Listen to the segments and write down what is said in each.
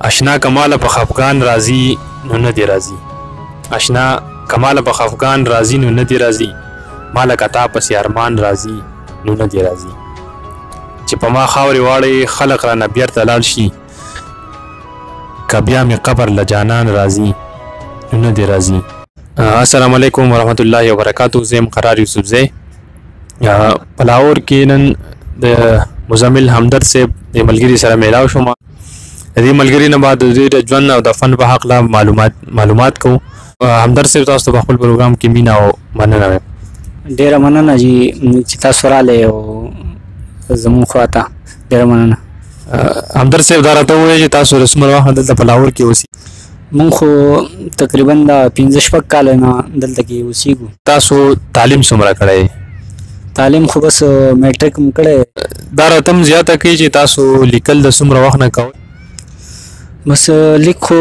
اشنا کمال په خفقان راضی نو نه دی راضی. اشنا کمال په خفقان راضی نو نه دی راضی. مال کتا پس ارمان راضی نو نه دی راضی. چې په ما خاورې واړی خلق را نه بیرته لاړ شي که بیا مې قبر له جانان راضی نو نه دی راضی. السلام علیکم ورحمت الله وبرکاتو. زه یم قرار یوسفزی. په لاهور کې نن د مزمل همدرد صاحب د ملګري سره میلاو شوم. د دې ملګري نه بعد د ژوند او د فن په حق لا معلومات کوو. همدرد صاحب تاسو ته په خپل پروګرام کې مینه او مننه وایم. ډېره مننه چې تاسو راغلئ او زموږ خواته ډېره مننه. همدرد صاحب دا راته ووایه چې تاسو د څومره وخت دلته په لاهور کې اوسئ؟ مونږ خو تقریبا د 15-16 کاله نه دلته کې اوسېږو. تاسو تعلیم څومره کړی؟ تعلیم خو بس میټرک م کړی. دا راته هم زیاته کوي چې تاسو لیکل د څومره وخت نه کوئ؟ بس لیک خو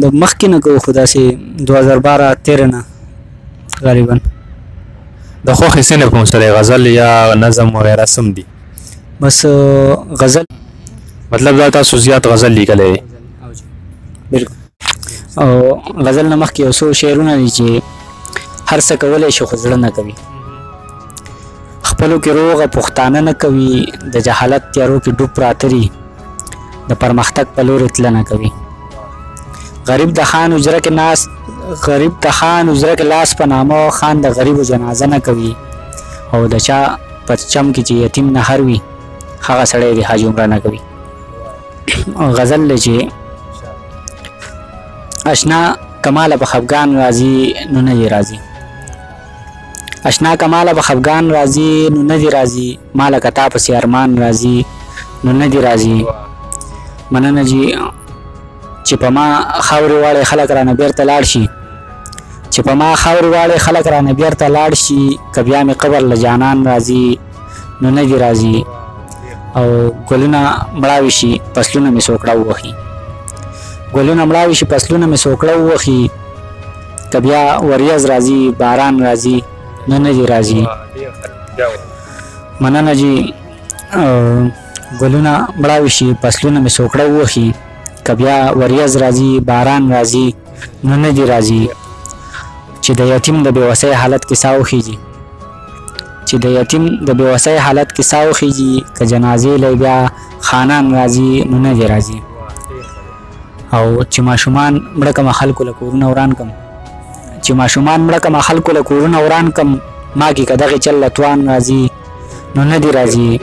د مخکې نه کوو، خو داسې 2012-13 نه غالبا. د خوښې صنف کوم سره غزل یا نظم وغیره سم دي؟ بس غزل. مطلب دا تاسو زیات غزل لیکلی دی؟ بالکل. او غزل نه مخکې یو څو شعرونه دي چې هر څه کولی شي خو زړه نه کوي. خپلو کې روغه پښتانه نه کوي، د جهالت تیارو کې ډوب پراته دي، د پرمختګ په لورې تله نه کوي. غریب د خان اجره کې ناس غریب د خان اجره کې لاس په نامه خان د غریبو جنازه نه کوي. او د چا په چم کې چې یتیم نه هر وي هغه سړی د حاج عمره نه کوي. غزل دی چې اشنا کمال په خفقان راضی نو نه دی راضی. اشنا کمال په خفقان راضی نو نه دی راضی. مال کتا پس ارمان راضی نو نه دی راضی. مننه جی چې په ما خاورې واړې خلک رانه بیرته لاړ شي چې په ما خاورې واړې خلک رانه بیرته لاړ شي که بیا مې قبر له جانان راضي نو نه دي راضي. او ګلونه مړاوي شي فصلونه مې سوکړه ووهي. ګلونه مړاوي شي فصلونه مې سوکړه ووهي که بیا وریځ راځي باران راځي نو نه دي راضي. مننه جی ګلونه مړاوي شي فصلونه مې سوکړه ووهي که بیا وریځ راځي باران راځي نو نه دي راضي. چې د یتیم د بېوسۍ حالت کې ساه وخیږي چې د یتیم د بېوسۍ حالت کې ساه وخیږي که جنازې لی بیا خانان راځي نو نه دي راضي. او چې ماشومان مړه کمه خلکو له کورونه وران کم چې ماشومان مړه کمه خلکو له کورونه وران کم ما کې که دغې چل له توان راځي نو نه دي راضي.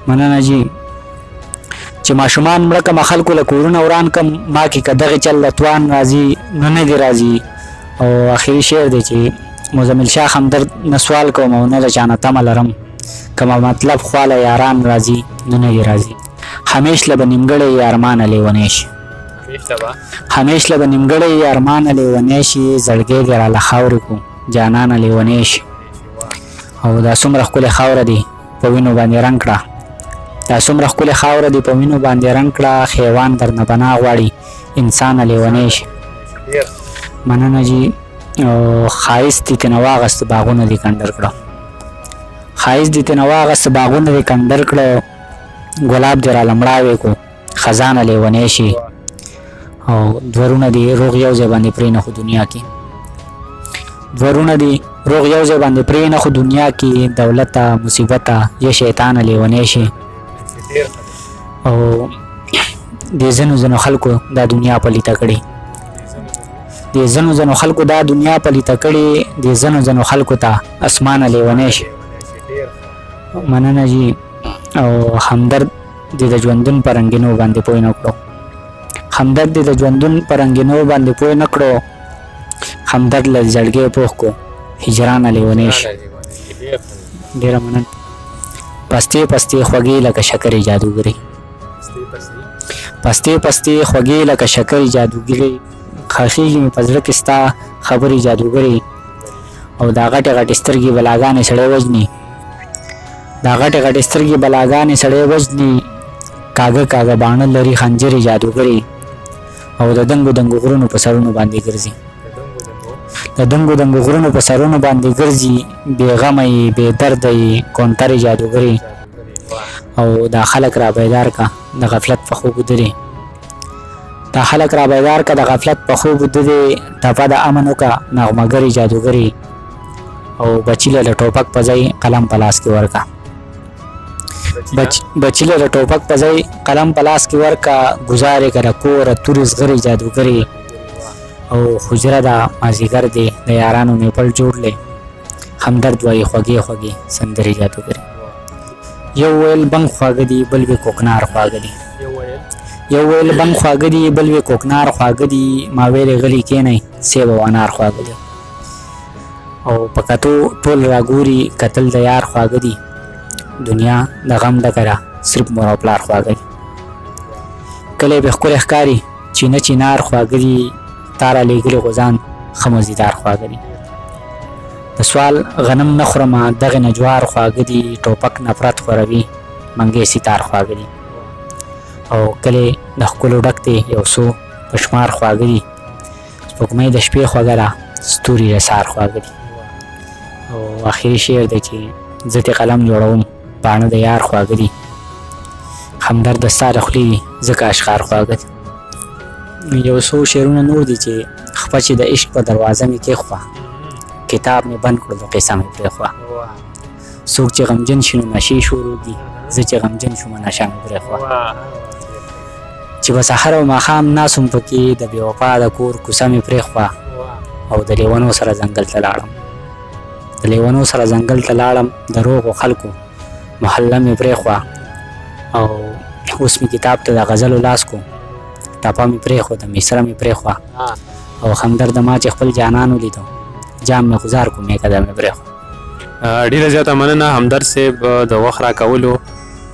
مننه جی چې ماشومان مړه کمه خلکو له کورونه وران کم ما کې که دغې چل له توان راځي نو نه دي راضي. او آخري شعر دی چې مزمل شاه همدرد نه سوال کوم او نه د چا نه تمه لرم که مطلب خواله یاران راځي نو نه دي راضي. همیش له به نیمګړی ارمانه لیونی شي همیش له به نیمګړی ارمانه لیونی شي زړګی دې راله خاورې کو جانانه لیونی شي. او دا څومره ښکلې خاوره دی په وینو باندې رنګ کړه دا څومره ښکلې خاوره دی په وینو باندې رنګ کړه حیوان درنه پناه غواړي انسانه لیونی شي. مننه جی ښایست دې ترنه واغسته باغونه دې کنډر کړه ښایست دې ترنه واغسته باغونه دې کنډر کړه ګلاب دې راله مړاوی کو خزانه لیونی شي. او دورونه دې روغ یو ځای باندې پرېنښو دنیا کې دورونه دې روغ یو ځای باندې پرېنښو دنیا کې دولته مصیبته یا شیطانه لیونی شي. او دې ځینو خلکو دا دنیا پلیته کړې دې ځینو خلکو دا دنیا پلیته کړې دې ځینو خلکو ته اسمانه لیونی شي. مننه جی او همدرد دې د ژوندون په رنګینو باندې پوه نه کړو همدرد دې د ژوندون په رنګینو باندې پوه نه کړو همدرد له زړګي پوخ کو هجرانه لیونی شي. ډېره مننه. پستې پستې خوږې لکه شکرې جادوګرې پستې پستې خوږې لکه شکرې جادوګرې خاخېږي مې په زړه کې ستا خبرې جادوګرې. او دا غټې غټې سترګې بلاګانې سړی وژني دا غټې غټې سترګې بلاګانې سړی وژني کاږه کاږه باڼه لري خنجرې جادوګرې. او د دنګو دنګو غرونو په سرونو باندې ګرځي د دنګو دنګو غرونو په سرونو باندې ګرځي بې غمه یې بې درده یې کونترې جادوګرې. او دا خلک را بیدار کا د غفلت په خوب درې دا خلک را بیدار که د غفلت په خوب د دې ټپه د امن وکړه نغمهګرې جادوګرې او بچي له ټوپک په ځای قلم په لاس کې ورکړه بچي له ټوپک په ځای قلم په لاس کې ورکړه ګزار یې کړه کوره تورې زغرې جادوګرې او حجره ده مازدیګر دی د یارانو نیپل جوړلې همدرد وایي خوږې خوږې سندرې جادوګرې یو ویل بنګ خواږه دي بل وی کوکنار خواږه دي یو ویل بنګ خواږه دي بل وی کوکنار خواږه دي ما ویلې غلي کېنئ سیب او انار خواږه دي او په کتو ټول راګوري کتل د یار خواږه دي دنیا د غم ډکه ده صرف مور او پلار خواږه دي کلی به ښکلی ښکاري چینه چینار خواږه دي تا را لېږلي غوزان ښه مزیدار خواږه دي د سوال غنم نه خورمه دغې نه جوار خواږه دي ټوپک نفرت خوروي منګې ستار خواږه دي او کلی د ښکلو ډک دی یو څو په شمار خواږه دي سپوږمۍ د شپې خوږه ده ستوري د سهار خواږه دي او آخري شعر دی چې زه دې قلم جوړوم باڼه د یار خواږه دي همدرد ستا د خولې دي ځکه اشعار خواږه دي یو څو شعرونه نور دي چې خپه چې د عشق په دروازه مې کېښوه کتاب مې بند کړو د قصه مې پرېښوه څوک چې غمجن شي نو نشې شروع دي زه چې غمجن شومه نشه مې پرېښوه چې به سحر او ماښام ناست وم پکې د بې وفا د کور کوڅه مې پرېښوه او د لیونو سره ځنګل ته لاړم د لیونو سره ځنګل ته لاړم د روغو خلکو محله مې پرېښوه او اوس مې کتاب ته د غزلو لاس کو ټپه مې پرېښوده مصره مې پرېښوه او همدرد ما چې خپل جانان ولیدو جام مې گزار کو میکده مې پرېښوه ډېره زیاته مننه همدرد صاحب د وخت راکولو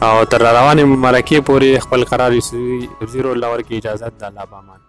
او تر روانې مرکې پورې خپل قرار یوسفزي الله ورکړي اجازت د الله په امان